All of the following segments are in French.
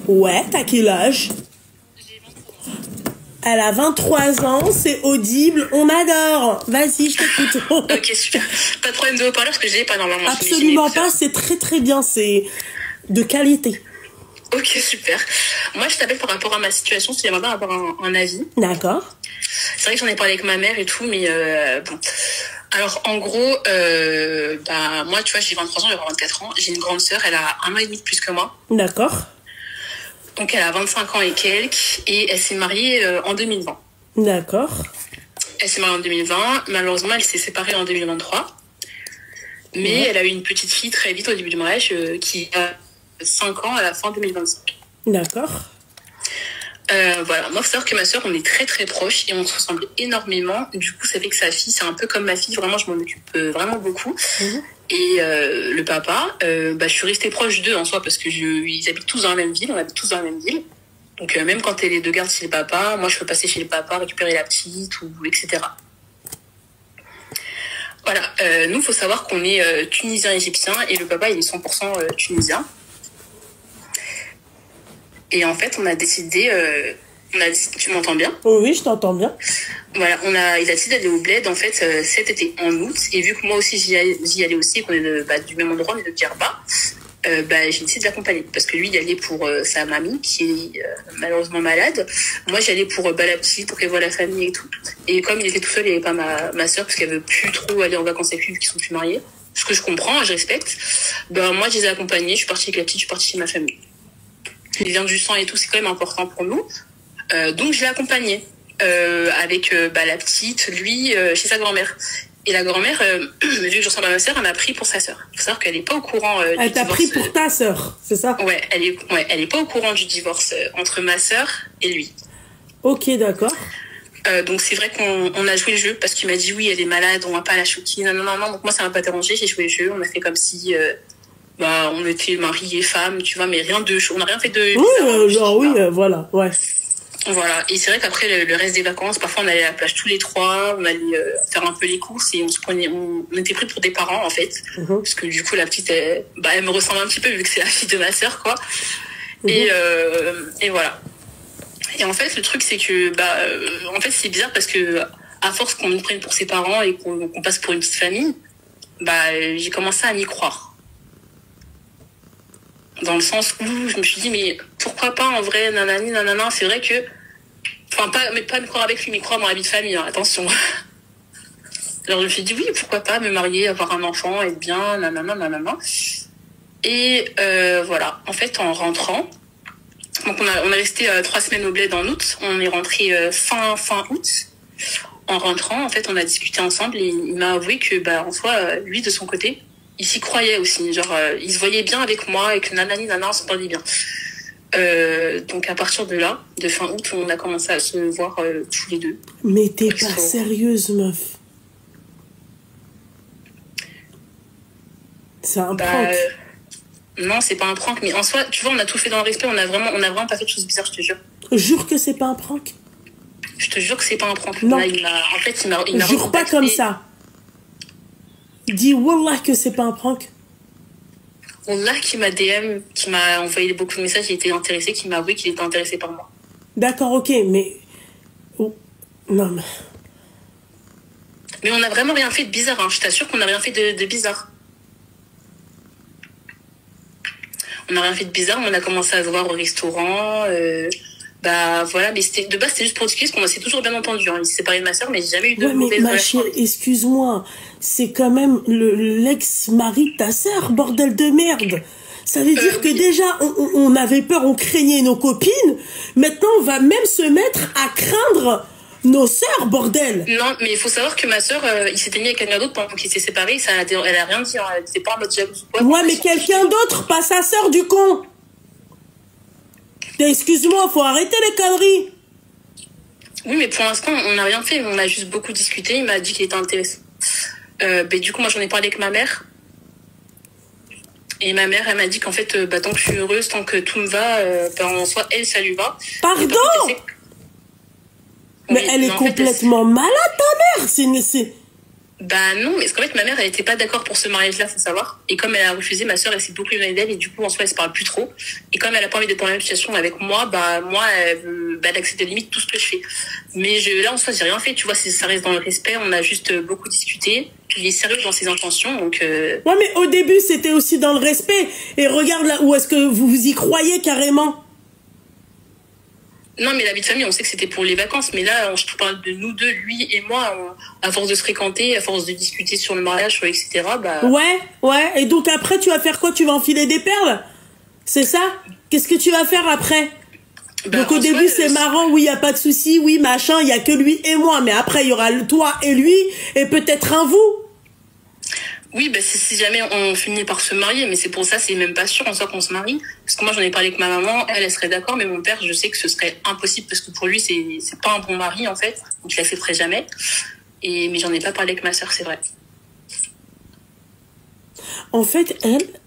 Ouais, t'as quel âge? Elle a 23 ans, c'est audible, on adore. Vas-y, je t'écoute. Ok, super. Pas de problème de haut-parleur parce que j'ai pas normalement. Absolument pas, c'est très très bien, c'est de qualité. Ok, super. Moi, je t'appelle par rapport à ma situation, si j'aimerais bien avoir un avis. D'accord. C'est vrai que j'en ai parlé avec ma mère et tout, mais bon. Alors, en gros, moi, tu vois, j'ai 23 ans, j'ai 24 ans. J'ai une grande sœur, elle a 1 an et demi de plus que moi. D'accord. Donc, elle a 25 ans et quelques, et elle s'est mariée en 2020. D'accord. Elle s'est mariée en 2020. Malheureusement, elle s'est séparée en 2023. Mais elle a eu une petite fille très vite au début du mariage qui a 5 ans à la fin 2025. D'accord. Voilà, moi, faut savoir que ma sœur, on est très très proches et on se ressemble énormément. Du coup, ça fait que sa fille, c'est un peu comme ma fille. Vraiment, je m'en occupe vraiment beaucoup. Et le papa, je suis restée proche d'eux en soi parce que ils habitent tous dans la même ville. On habite tous dans la même ville. Donc, même quand elle est de garde chez le papa, moi, je peux passer chez le papa, récupérer la petite ou etc. Voilà, nous, faut savoir qu'on est tunisien-égyptien et le papa, il est 100% tunisien. Et en fait, on a décidé, tu m'entends bien? Oui, je t'entends bien. Voilà, il a décidé d'aller au bled, en fait, cet été, en août. Et vu que moi aussi, j'y allais aussi, et qu'on est du même endroit, mais de Djerba, j'ai décidé de l'accompagner. Parce que lui, il allait pour sa mamie, qui est malheureusement malade. Moi, j'allais pour la petite, pour qu'elle voie la famille et tout. Et comme il était tout seul, il n'y avait pas ma sœur, parce qu'elle veut plus trop aller en vacances avec lui, vu qu'ils sont plus mariés. Ce que je comprends, je respecte. Moi, je les ai accompagnés, je suis partie avec la petite, je suis partie chez ma famille. Il vient du sang et tout, c'est quand même important pour nous. Donc, je l'ai accompagné avec la petite, lui, chez sa grand-mère. Et la grand-mère, vu que je ressemble à ma sœur, elle m'a pris pour sa sœur. Il faut savoir qu'elle n'est pas au courant du divorce. Elle t'a pris pour ta sœur, c'est ça? Ouais, elle est pas au courant du divorce entre ma sœur et lui. Ok, d'accord. Donc, c'est vrai qu'on a joué le jeu parce qu'il m'a dit oui, elle est malade, on va pas la choquer. Non. Donc, moi, ça m'a pas dérangé, j'ai joué le jeu. On a fait comme si... on était mari et femme, tu vois, mais rien de chaud. On n'a rien fait de bizarre. Oui, voilà, ouais. Voilà. Et c'est vrai qu'après, le reste des vacances, parfois, on allait à la plage tous les trois, on allait faire un peu les courses et on était pris pour des parents, en fait. Parce que du coup, la petite, elle me ressemble un petit peu vu que c'est la fille de ma sœur, quoi. Et voilà. Et en fait, le truc, c'est que, en fait, c'est bizarre parce que, à force qu'on nous prenne pour ses parents et qu'on passe pour une petite famille, j'ai commencé à m'y croire. Dans le sens où je me suis dit, mais pourquoi pas en vrai, nanani, nanana, c'est vrai que... Enfin, pas me croire avec lui, mais croire dans la vie de famille, hein, attention. Alors je me suis dit, oui, pourquoi pas me marier, avoir un enfant, être bien, nanana. Et voilà, en fait, en rentrant, donc on a resté 3 semaines au bled en août, on est rentré fin août. En rentrant, en fait, on a discuté ensemble et il m'a avoué que, en soi, lui, de son côté, il s'y croyait aussi, genre il se voyait bien avec moi et que nanani nana on s'entendait bien. Donc à partir de là, de fin août, on a commencé à se voir tous les deux. Mais t'es pas sérieuse, meuf. C'est un prank. Non, c'est pas un prank, mais en soi, tu vois, on a tout fait dans le respect, on a vraiment pas fait de choses bizarres, je te jure. Jure que c'est pas un prank. Je te jure que c'est pas un prank. Non. Là, il m'a jure pas comme ça. Dis wallah que c'est pas un prank. Wallah qui m'a DM, qui m'a envoyé beaucoup de messages, il était intéressé, qui m'a avoué qu'il était intéressé par moi. D'accord, ok, mais... Non, mais... Mais on n'a vraiment rien fait de bizarre, hein. Je t'assure qu'on n'a rien fait de bizarre. On n'a rien fait de bizarre, on a commencé à se voir au restaurant... voilà, mais de base, c'était juste pour discuter, parce qu'on s'est toujours bien entendu. Hein. Il s'est séparé de ma sœur, mais j'ai jamais eu de mauvaise relation. Ma chérie, excuse-moi, c'est quand même l'ex-mari de ta sœur, bordel de merde. Ça veut dire que déjà, on avait peur, on craignait nos copines. Maintenant, on va même se mettre à craindre nos sœurs, bordel. Non, mais il faut savoir que ma sœur, il s'était mis avec quelqu'un d'autre pendant qu'il s'est séparé. Elle a rien dit, hein. Elle était pas en mode jalouse ou quoi. Ouais, mais quelqu'un d'autre, pas sa sœur, du con. Excuse-moi, faut arrêter les conneries. Oui, mais pour l'instant, on n'a rien fait. On a juste beaucoup discuté. Il m'a dit qu'il était intéressé. Du coup, moi, j'en ai parlé avec ma mère. Et ma mère, elle m'a dit qu'en fait, tant que je suis heureuse, tant que tout me va, en soi, elle, ça lui va. Pardon? Mais elle est complètement malade, ta mère. Bah non, mais parce qu'en fait, ma mère, elle était pas d'accord pour ce mariage-là, faut savoir. Et comme elle a refusé, ma sœur, elle s'est beaucoup éloignée d'elle, et du coup, en soi, elle se parle plus trop. Et comme elle a pas envie d'être dans la même situation avec moi, bah, moi, elle accepte limite tout ce que je fais. Mais là, en soi, j'ai rien fait, tu vois, ça reste dans le respect, on a juste beaucoup discuté. Puis il est sérieux dans ses intentions, donc Ouais, mais au début, c'était aussi dans le respect. Et regarde là, où est-ce que vous y croyez carrément? Non, mais la vie de famille, on sait que c'était pour les vacances. Mais là, je te parle de nous deux, lui et moi, à force de se fréquenter, à force de discuter sur le mariage, sur etc., bah... Ouais. Et donc après, tu vas faire quoi? Tu vas enfiler des perles? C'est ça? Qu'est-ce que tu vas faire après? Bah, donc au début, c'est marrant, oui, y a pas de souci, oui, machin, y a que lui et moi. Mais après, il y aura toi et lui, et peut-être un vous. Oui, bah, si jamais on finit par se marier, mais c'est pour ça, c'est même pas sûr en soi qu'on se marie. Parce que moi, j'en ai parlé avec ma maman, elle serait d'accord, mais mon père, je sais que ce serait impossible parce que pour lui, c'est pas un bon mari, en fait. Donc, il l'accepterait jamais. Mais j'en ai pas parlé avec ma sœur, c'est vrai. En fait,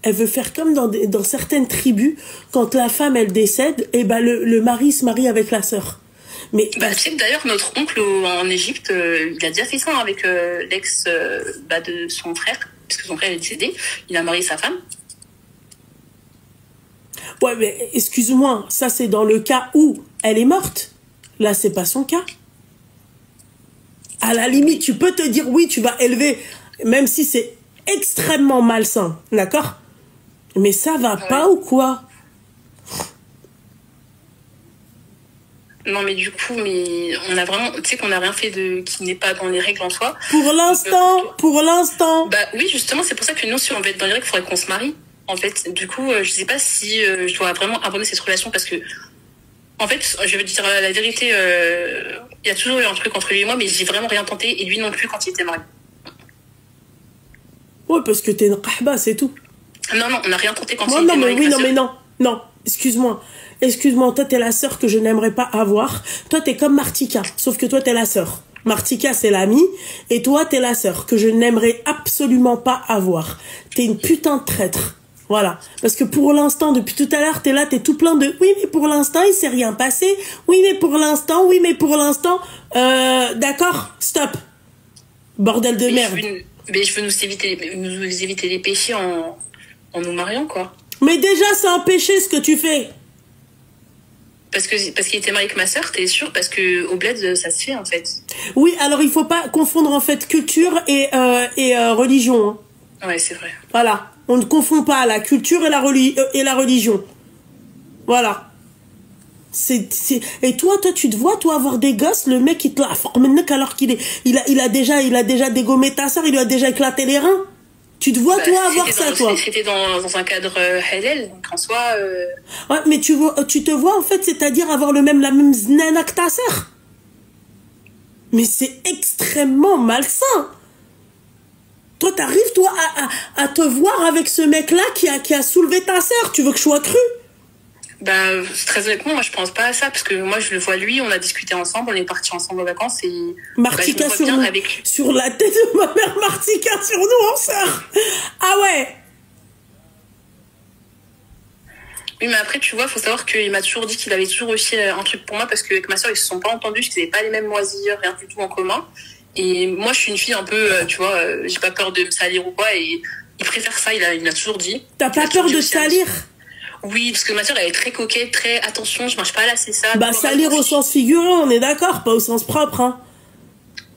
elle veut faire comme dans certaines tribus, quand la femme, elle décède, et ben le mari se marie avec la sœur. Mais tu sais que d'ailleurs, notre oncle en Égypte, il a déjà fait ça avec l'ex de son frère, parce que son frère est décédé, il a marié sa femme. Ouais, mais excuse-moi, ça c'est dans le cas où elle est morte. Là, c'est pas son cas. À la limite, tu peux te dire, oui, tu vas élever, même si c'est extrêmement malsain, d'accord? Mais ça va pas ou quoi? Non, mais du coup, on a vraiment, tu sais qu'on n'a rien fait qui n'est pas dans les règles en soi. Pour l'instant. Bah oui, justement, c'est pour ça que nous, si on veut être dans les règles, il faudrait qu'on se marie. En fait, du coup, je sais pas si je dois vraiment abandonner cette relation parce que, en fait, je vais te dire la vérité, il y a toujours eu un truc entre lui et moi, mais j'ai vraiment rien tenté et lui non plus quand il était marié. Ouais, parce que t'es une qahba, c'est tout. Non, on n'a rien tenté quand il était marié. Non, excuse-moi, toi t'es la sœur que je n'aimerais pas avoir. Toi t'es comme Martika, sauf que toi t'es la sœur. Martika c'est l'amie, et toi t'es la sœur que je n'aimerais absolument pas avoir. T'es une putain de traître. Voilà. Parce que pour l'instant, depuis tout à l'heure, t'es tout plein de oui, mais pour l'instant, il s'est rien passé. Oui, mais pour l'instant. D'accord, stop. Bordel de merde. Mais je veux nous éviter les péchés en nous mariant, quoi. Mais déjà, c'est un péché ce que tu fais. Parce qu'il était marié avec ma sœur, t'es sûr? Parce que au bled, ça se fait, en fait. Oui, alors il faut pas confondre, en fait, culture et religion. Hein. Ouais, c'est vrai. Voilà. On ne confond pas la culture et la religion. Voilà. Et toi, tu te vois, toi, avoir des gosses, le mec, il te la forme alors il a déjà dégommé ta sœur, il lui a déjà éclaté les reins. Tu te vois, toi, avoir ça, toi. C'était dans un cadre halal, donc en soi... Ouais, mais tu te vois, en fait, c'est-à-dire avoir la même znana que ta sœur. Mais c'est extrêmement malsain. Toi, t'arrives, toi, à te voir avec ce mec-là qui a soulevé ta sœur. Tu veux que je sois cru? Bah, très honnêtement, moi, je pense pas à ça, parce que moi, je le vois lui, on a discuté ensemble, on est partis ensemble en vacances, et... Martika bah, sur la tête de ma mère, Martika sur nous, en sœur. Ah ouais. Oui, mais après, tu vois, faut savoir qu'il m'a toujours dit qu'il avait toujours réussi un truc pour moi, parce qu'avec ma sœur, ils se sont pas entendus, qu'ils n'avaient pas les mêmes loisirs, rien du tout en commun. Et moi, je suis une fille un peu, tu vois, j'ai pas peur de me salir ou quoi, et il préfère ça, il m'a toujours dit. T'as pas peur de te salir? Oui, parce que ma sœur, elle est très coquette, très attention, je mange pas là, c'est ça. Bah, salir au sens figuré, on est d'accord, pas au sens propre, hein.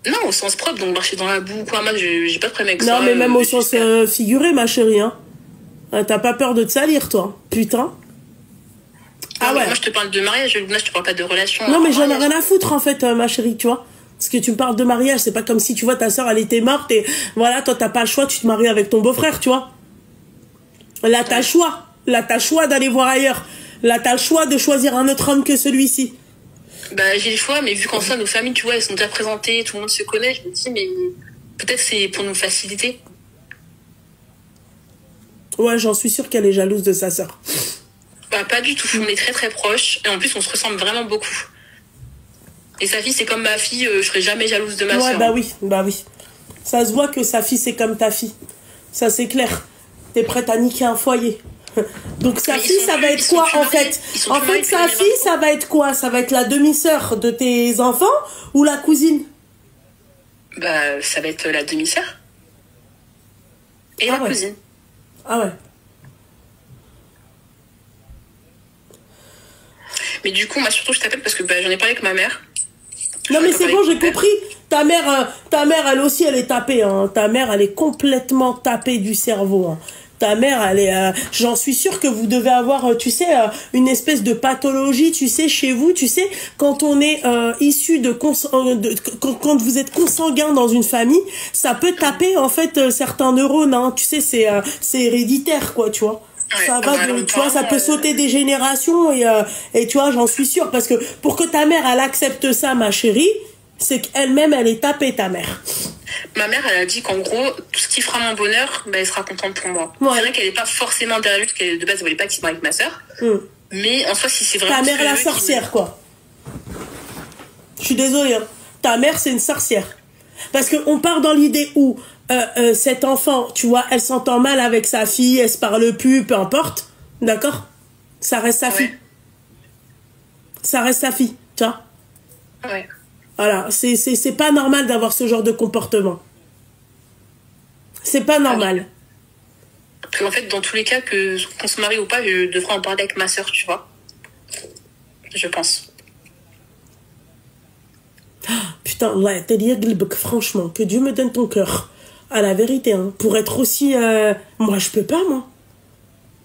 Non, au sens propre, donc marcher dans la boue, quoi, moi, j'ai pas de problème avec ça. Non, mais même au sens figuré, ma chérie, hein. T'as pas peur de te salir, toi, putain. Ah ouais. Moi, je te parle de mariage, là, je te parle pas de relation. Non, mais j'en ai rien à foutre, en fait, ma chérie, tu vois. Parce que tu me parles de mariage, c'est pas comme si, tu vois, ta sœur, elle était morte et voilà, toi, t'as pas le choix, tu te maries avec ton beau-frère, tu vois. Là, t'as le choix. Là, t'as le choix d'aller voir ailleurs. Là, t'as le choix de choisir un autre homme que celui-ci. Bah, j'ai le choix, mais vu qu'en soi, nos familles, tu vois, elles sont déjà présentées, tout le monde se connaît, je me dis, mais peut-être c'est pour nous faciliter. Ouais, j'en suis sûre qu'elle est jalouse de sa sœur. Bah, pas du tout. On est très très proches. Et en plus, on se ressemble vraiment beaucoup. Et sa fille, c'est comme ma fille, je serais jamais jalouse de ma sœur. Ouais, bah oui. Ça se voit que sa fille, c'est comme ta fille. Ça, c'est clair. T'es prête à niquer un foyer. Donc sa fille, ça va être quoi en fait? En fait, sa fille, ça va être quoi? Ça va être la demi-sœur de tes enfants ou la cousine? Bah, ça va être la demi-sœur et Ah la ouais. cousine. Ah ouais. Mais du coup, moi, surtout, je t'appelle parce que bah, j'en ai parlé avec ma mère. Non J'en ai mais pas c'est parlé bon, avec j'ai mon père. compris. Ta mère, elle aussi, elle est tapée. Hein. Ta mère, elle est complètement tapée du cerveau. Hein. Ta mère, elle est. J'en suis sûre que vous devez avoir, tu sais, une espèce de pathologie, tu sais, chez vous, tu sais, quand on est issu quand vous êtes consanguin dans une famille, ça peut taper en fait certains neurones. Hein. Tu sais, c'est héréditaire, quoi, tu vois. Ouais, Ça bah, va alors, tu vois, ça apparemment, peut sauter des générations et tu vois, j'en suis sûre parce que pour que ta mère elle accepte ça, ma chérie, c'est qu'elle-même elle est tapée, ta mère. ma mère, elle a dit qu'en gros, tout ce qui fera mon bonheur, bah, elle sera contente pour moi. Ouais. C'est vrai qu'elle n'est pas forcément derrière lui, parce qu'elle de base, elle voulait pas qu'il se marie avec ma sœur. Mais en soi, si c'est vraiment Ta ce mère que la je veux sorcière, quoi. Je suis désolée. Hein. Ta mère c'est une sorcière. Parce que on part dans l'idée où cet enfant, tu vois, elle s'entend mal avec sa fille, elle se parle plus, peu importe, d'accord. Ça reste sa fille. Ouais. Ça reste sa fille, tu vois. Ouais. Voilà, c'est pas normal d'avoir ce genre de comportement. C'est pas normal. Parce qu'en fait, dans tous les cas, qu'on se marie ou pas, je devrais en parler avec ma sœur, tu vois. Je pense. Putain, ouais, Talia Glibek, franchement, que Dieu me donne ton cœur. À la vérité, hein, pour être aussi... moi, je peux pas, moi.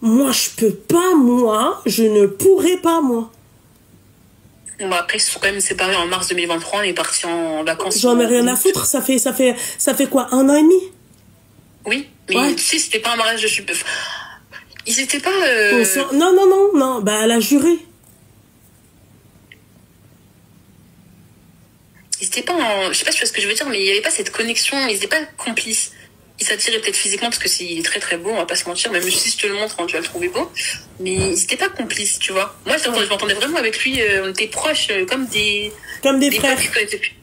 Moi, je peux pas, moi. Je ne pourrais pas, moi. Bon, bah, après, ils se sont quand même séparés en mars 2023. On est partis en vacances. J'en ai rien à foutre. Ça fait quoi, 1 an et demi? Oui, mais Ouais. tu sais, c'était pas un mariage de super. Ils étaient pas. Non. Bah, elle a juré. Ils étaient pas en. Je sais pas si tu vois ce que je veux dire, mais il y avait pas cette connexion. Ils étaient pas complices. Ils s'attiraient peut-être physiquement parce que il est très très beau, on va pas se mentir. Même si je te le montre, hein, tu vas le trouver beau. Mais ils étaient pas complices, tu vois. Moi, je m'entendais vraiment avec lui. On était proches, comme des. Comme des Des frères. potes qui connaissaient depuis.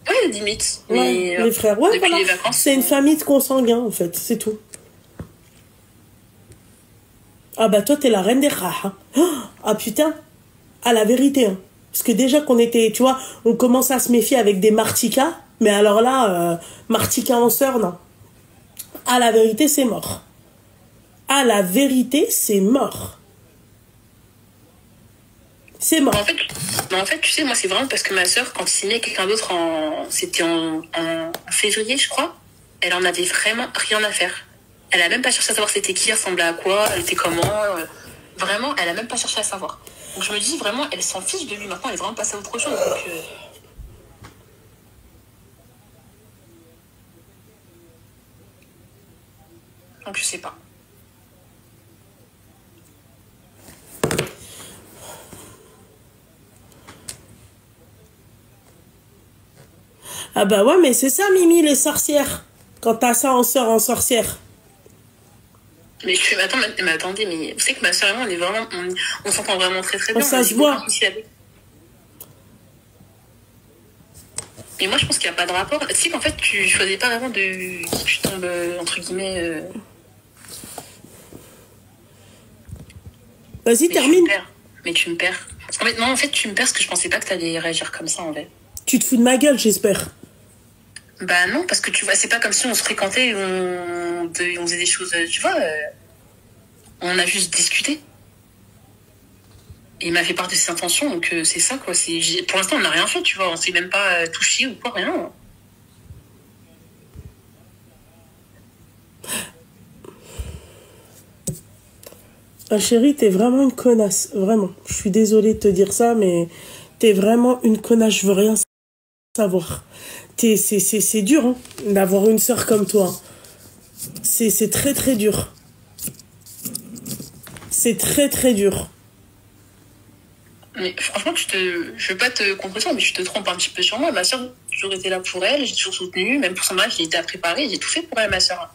Ouais, limite. Ouais, Mais, les frères. Ouais, depuis voilà. les vacances. C'est une famille de consanguins, en fait. C'est tout. Ah bah toi, t'es la reine des rats. Hein. Ah putain. À la vérité. Hein. Parce que déjà qu'on était, tu vois, on commence à se méfier avec des Martika. Mais alors là, Martika en sœur, non. À la vérité, c'est mort. À la vérité, c'est mort. C'est mort. En fait, tu sais, moi, c'est vraiment parce que ma sœur, quand il s'est mis avec quelqu'un d'autre c'était en février, je crois, elle en avait vraiment rien à faire. Elle a même pas cherché à savoir c'était qui, elle ressemblait à quoi, elle était comment. Vraiment, elle a même pas cherché à savoir. Donc je me dis, vraiment, elle s'en fiche de lui. Maintenant, elle est vraiment passée à autre chose. Donc je sais pas. Ah bah ouais, mais c'est ça, Mimi, les sorcières. Quand t'as ça en sœur, en sorcière. Mais attendez, mais vous savez que ma soeur et moi, on s'entend vraiment très très bien. Ça se voit. Mais moi, je pense qu'il n'y a pas de rapport. Tu sais qu'en fait, tu choisis pas vraiment de qui tu tombes, entre guillemets... Vas-y, Mais termine. tu me perds. En fait, non, en fait, tu me perds parce que je pensais pas que t'allais réagir comme ça, en fait. Tu te fous de ma gueule, j'espère. Bah non, parce que tu vois, c'est pas comme si on se fréquentait et on faisait des choses, tu vois. On a juste discuté. Et il m'a fait part de ses intentions, donc c'est ça, quoi. Pour l'instant, on n'a rien fait, tu vois. On s'est même pas touché ou quoi, rien. Ah chérie, t'es vraiment une connasse, vraiment. Je suis désolée de te dire ça, mais t'es vraiment une connasse, je veux rien savoir. C'est dur, hein, d'avoir une sœur comme toi. C'est très très dur. C'est très très dur. Mais franchement, je veux pas te contredire, mais je te trompe un petit peu sur moi. Ma soeur, j'ai toujours été là pour elle, j'ai toujours soutenu, même pour son mariage, j'ai été à préparer, j'ai tout fait pour elle, ma soeur.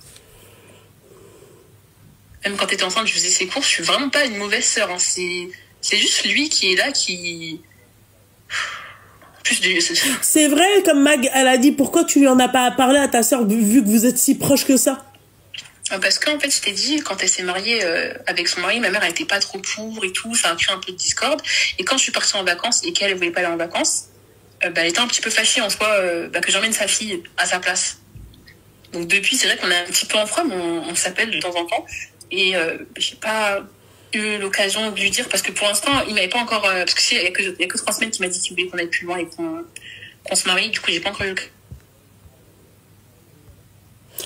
Même quand t'étais enceinte, je faisais ses courses, je suis vraiment pas une mauvaise sœur. Hein. C'est juste lui qui est là, qui... C'est vrai, comme Mag, elle a dit, pourquoi tu lui en as pas parlé à ta sœur, vu que vous êtes si proches que ça? Parce qu'en fait, je t'ai dit, quand elle s'est mariée avec son mari, ma mère, elle était pas trop pour et tout, ça a créé un peu de discorde. Et quand je suis partie en vacances et qu'elle voulait pas aller en vacances, bah, elle était un petit peu fâchée en soi bah, que j'emmène sa fille à sa place. Donc depuis, c'est vrai qu'on est un petit peu en froid, mais on s'appelle de temps en temps. Et j'ai pas eu l'occasion de lui dire, parce que pour l'instant, il m'avait pas encore... parce que il y a que 3 semaines qu'il m'a dit qu'il voulait qu'on aille plus loin et qu'on se marie. Du coup, j'ai pas encore eu l'occasion.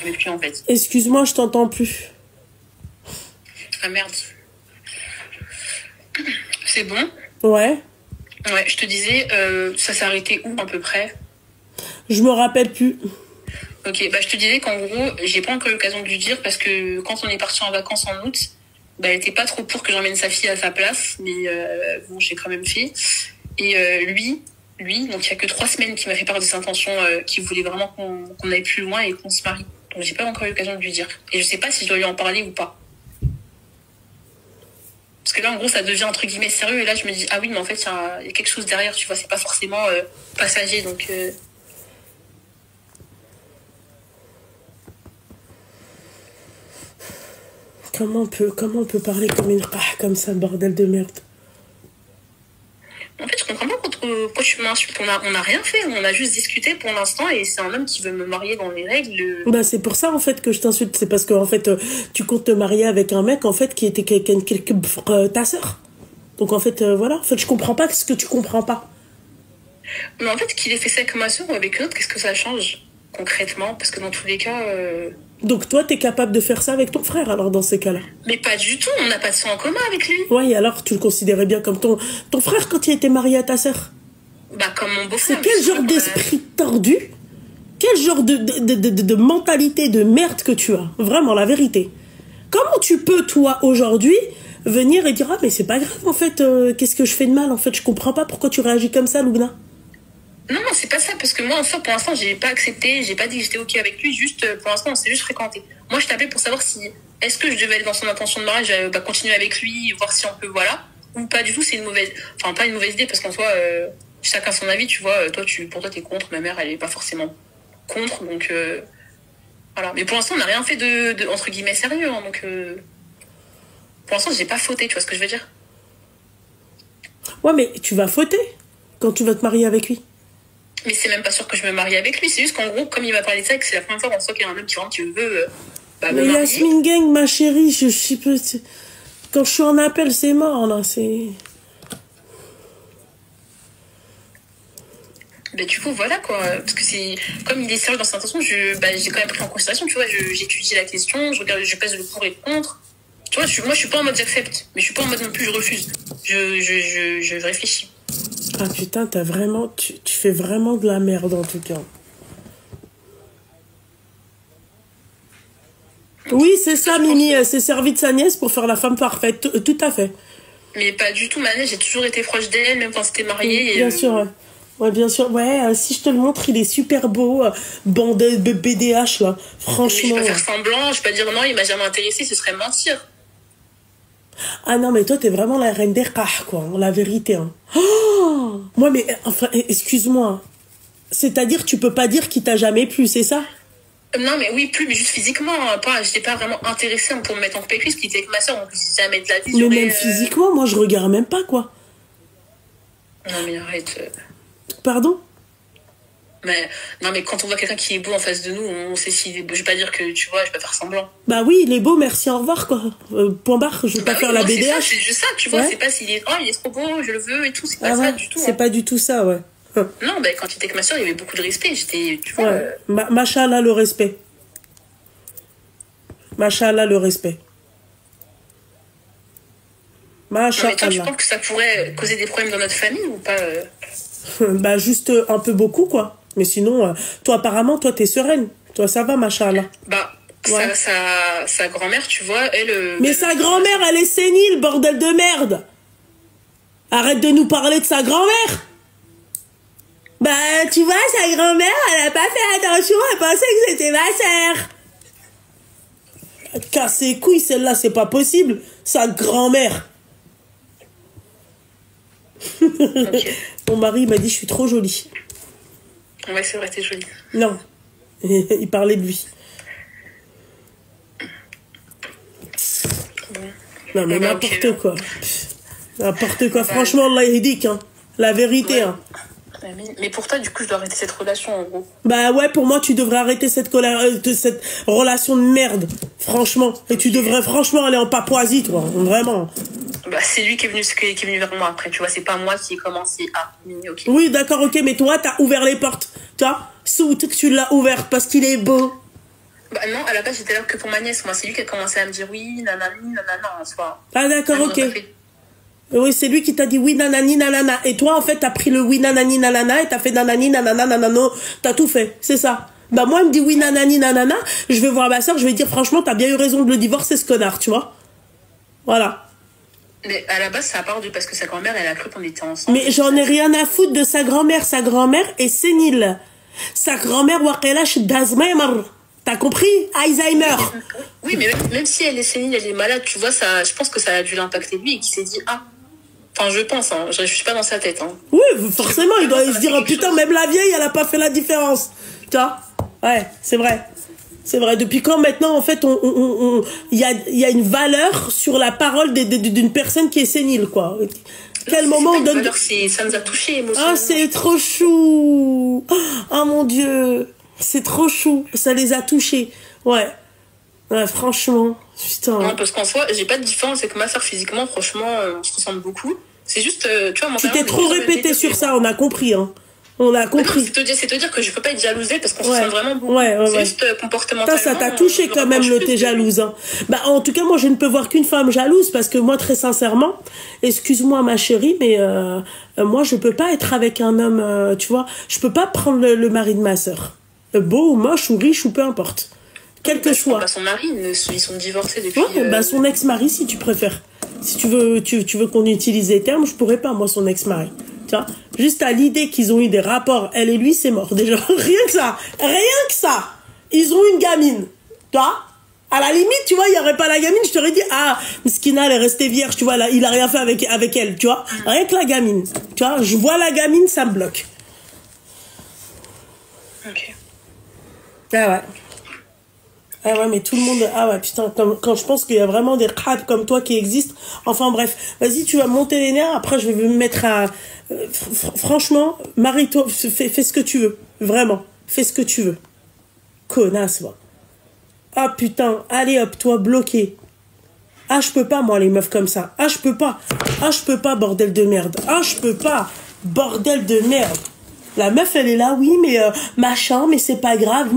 Plus, en fait. Excuse-moi, je t'entends plus. Ah merde. C'est bon? Ouais. Ouais, je te disais, ça s'est arrêté où à peu près? Je me rappelle plus. Ok, bah je te disais qu'en gros, j'ai pas encore eu l'occasion de lui dire parce que quand on est parti en vacances en août, bah elle était pas trop pour que j'emmène sa fille à sa place, mais bon, j'ai quand même fait. Et lui, donc il y a que 3 semaines qu'il m'a fait part de ses intentions, qu'il voulait vraiment qu'on aille plus loin et qu'on se marie. Donc j'ai pas encore eu l'occasion de lui dire. Et je sais pas si je dois lui en parler ou pas. Parce que là, en gros, ça devient entre guillemets sérieux. Et là, je me dis, ah oui, mais en fait, il y a quelque chose derrière, tu vois, c'est pas forcément passager. Donc, Comment on peut parler comme une comme ça, bordel de merde? En fait, je comprends pas pourquoi tu m'insultes. On a rien fait, on a juste discuté pour l'instant et c'est un homme qui veut me marier dans les règles. Bah, c'est pour ça, en fait, que je t'insulte. C'est parce que, en fait, tu comptes te marier avec un mec, en fait, qui était ta sœur. Donc, en fait, voilà. En fait, je comprends pas ce que tu comprends pas. Mais en fait, qu'il ait fait ça avec ma sœur ou avec l'autre, qu'est-ce que ça change concrètement? Parce que dans tous les cas... Donc, toi, t'es capable de faire ça avec ton frère, alors, dans ces cas-là? Mais pas du tout, on n'a pas de sang en commun avec lui. Ouais, et alors, tu le considérais bien comme ton frère quand il était marié à ta sœur? Bah, comme mon beau-frère. C'est quel genre d'esprit tordu? Quel genre de mentalité de merde que tu as? Vraiment, la vérité. Comment tu peux, toi, aujourd'hui, venir et dire, ah, mais c'est pas grave, en fait, qu'est-ce que je fais de mal? En fait, je comprends pas pourquoi tu réagis comme ça, Loubna. Non, c'est pas ça, parce que moi, en soi, pour l'instant, j'ai pas accepté, j'ai pas dit que j'étais ok avec lui, juste, pour l'instant, on s'est juste fréquenté. Moi, je t'appelais pour savoir si, est-ce que je devais aller dans son intention de mariage, bah, continuer avec lui, voir si on peut, voilà, ou pas du tout, c'est une mauvaise, enfin, pas une mauvaise idée, parce qu'en soi, chacun son avis, tu vois, pour toi, t'es contre, ma mère, elle est pas forcément contre, donc, voilà. Mais pour l'instant, on n'a rien fait de entre guillemets, sérieux, hein, donc, pour l'instant, j'ai pas fauté, tu vois ce que je veux dire? Ouais, mais tu vas fauter quand tu vas te marier avec lui. Mais c'est même pas sûr que je me marie avec lui. C'est juste qu'en gros, comme il m'a parlé de ça, et que c'est la première fois qu'on sait qu'il y a un homme qui veut me mais marier. Yasmine Gang, ma chérie, je sais pas... Quand je suis en appel, c'est mort, là, c'est... Ben, du coup, voilà, quoi. Parce que c'est... Comme il est sérieux dans cette intention, j'ai quand même pris en considération, tu vois. J'étudie la question, je pèse le pour et le contre. Tu vois, moi, je suis pas en mode j'accepte. Mais je suis pas en mode non plus je refuse. Je réfléchis. Ah putain, tu fais vraiment de la merde en tout cas. Oui, c'est ça, Mimi, elle s'est servie de sa nièce pour faire la femme parfaite, tout à fait. Mais pas du tout, ma nièce, j'ai toujours été proche d'elle, même quand c'était mariée. Bien sûr, ouais. Ouais, bien sûr. Ouais, si je te le montre, il est super beau, bandé de BDH, là. Franchement. Mais je vais pas faire semblant, je vais pas dire non, il m'a jamais intéressé, ce serait mentir. Ah non, mais toi, t'es vraiment la reine des rats, quoi, la vérité. Hein. Oh moi, mais, enfin, excuse-moi. C'est-à-dire, tu peux pas dire qu'il t'a jamais plu, c'est ça? Non, mais oui, plus, mais juste physiquement. J'étais pas vraiment intéressée pour me mettre en couple avec lui, parce qu'il était avec ma soeur, donc jamais de la vie. Mais même physiquement, moi, je regarde même pas, quoi. Non, mais arrête. Pardon? Non, mais quand on voit quelqu'un qui est beau en face de nous, on sait s'il est beau. Je vais pas dire que, tu vois, je vais pas faire semblant. Bah oui, il est beau, merci, au revoir, quoi. Point barre, je vais pas faire la BDH. C'est juste ça, tu vois, ouais. C'est pas s'il est, il est trop beau, je le veux et tout, c'est pas ça du tout. C'est pas du tout ça, ouais. Non, bah, quand il était avec ma soeur, il y avait beaucoup de respect, tu vois. Ouais. Machallah, le respect. Machallah, le respect. Machallah. Mais toi, tu penses que ça pourrait causer des problèmes dans notre famille ou pas Bah, juste un peu beaucoup, quoi. Mais sinon, toi, apparemment, toi, t'es sereine. Toi, ça va, machallah. Bah, ouais. sa grand-mère, tu vois, elle... Mais sa grand-mère, elle est sénile, bordel de merde. Arrête de nous parler de sa grand-mère. Bah, tu vois, sa grand-mère, elle a pas fait attention, elle pensait que c'était ma sœur. Casse ses couilles, celle-là, c'est pas possible. Sa grand-mère. Okay. Mon mari m'a dit, je suis trop jolie. Ouais, c'est vrai, t'es jolie. Non. Il parlait de lui. Bon. Non, mais n'importe quoi. N'importe quoi. Franchement, Allah est dit, hein. La vérité, ouais. Hein. Ouais, Mais pour toi, du coup, je dois arrêter cette relation, en gros. Bah ouais, pour moi, tu devrais arrêter cette relation de merde. Franchement. Et tu devrais franchement aller en Papouasie, toi. Vraiment. Bah, c'est lui qui est venu vers moi après, tu vois. C'est pas moi qui ai commencé à. Ok. Oui, d'accord, ok, mais toi, t'as ouvert les portes. Tu vois, Sout, que tu l'as ouverte parce qu'il est beau. Bah non, à la base, j'étais là que pour ma nièce. Moi, c'est lui qui a commencé à me dire oui, nanani, nanana, en soi. Ah d'accord, ok. Oui, c'est lui qui t'a dit oui, nanani, nanana. Et toi, en fait, t'as pris le oui, nanani, nanana et t'as fait nanani, nanana, nanano. T'as tout fait, c'est ça. Bah moi, il me dit oui, nanani, nanana. Je vais voir ma soeur, je vais dire franchement, t'as bien eu raison de le divorcer, ce connard, tu vois. Voilà. Mais à la base, ça a part parce que sa grand-mère, elle a cru qu'on était ensemble. Mais j'en ai rien à foutre de sa grand-mère. Sa grand-mère est sénile. Sa grand-mère, waqelash d'Alzheimer. T'as compris? Alzheimer. Oui, mais même si elle est sénile, elle est malade, tu vois, ça, je pense que ça a dû l'impacter lui et qu'il s'est dit, ah. Enfin, je pense, hein, je suis pas dans sa tête. Hein. Oui, forcément, il doit se dire, oh, putain, même la vieille, elle a pas fait la différence. Tu vois? Ouais, c'est vrai. C'est vrai. Depuis quand maintenant, en fait, il y a une valeur sur la parole d'une personne qui est sénile, quoi. Quel moment on donne... valeur, ça nous a touchés émotionnellement. Ah, c'est trop chou. Oh mon Dieu. C'est trop chou. Ça les a touchés. Ouais. Ouais, franchement. Putain. Non, parce qu'en soi, j'ai pas de différence avec ma soeur physiquement. Franchement, on se ressemble beaucoup. C'est juste, tu vois, tu t'es trop répété sur ça, on a compris, hein. On a compris. C'est te dire que je peux pas être jalousée parce qu'on se ressemble vraiment beaucoup. C'est juste comportementalement. Ça t'a touché quand même le t'es jalouse, hein. Bah, en tout cas, moi, je ne peux voir qu'une femme jalouse parce que moi, très sincèrement, excuse-moi, ma chérie, mais moi, je peux pas être avec un homme, tu vois. Je peux pas prendre le mari de ma sœur. Beau ou moche ou riche ou peu importe. Quel que soit. Bah, son mari, ils sont divorcés depuis. Ouais, bah, son ex-mari, si tu préfères. Si tu veux qu'on utilise les termes, je pourrais pas, moi, son ex-mari. Tu vois, juste à l'idée qu'ils ont eu des rapports, elle et lui, c'est mort. Déjà, rien que ça. Rien que ça. Ils ont une gamine. Tu vois, à la limite, tu vois, il y aurait pas la gamine, je t'aurais dit, ah, Miskina, elle est restée vierge, tu vois, là, il a rien fait avec elle, tu vois. Rien que la gamine. Tu vois, je vois la gamine, ça me bloque. Ok. Ah ouais. Ah ouais, mais tout le monde... Ah ouais, putain, quand je pense qu'il y a vraiment des crabes comme toi qui existent. Enfin bref, vas-y, tu vas monter les nerfs, après je vais me mettre à... franchement, marie-toi, fais ce que tu veux. Vraiment, fais ce que tu veux. Connasse, moi. Ah putain, allez hop, toi, bloqué. Ah, je peux pas, moi, les meufs comme ça. Ah, je peux pas. Ah, je peux pas, bordel de merde. Ah, je peux pas, bordel de merde. La meuf, elle est là, oui, mais machin, mais c'est pas grave.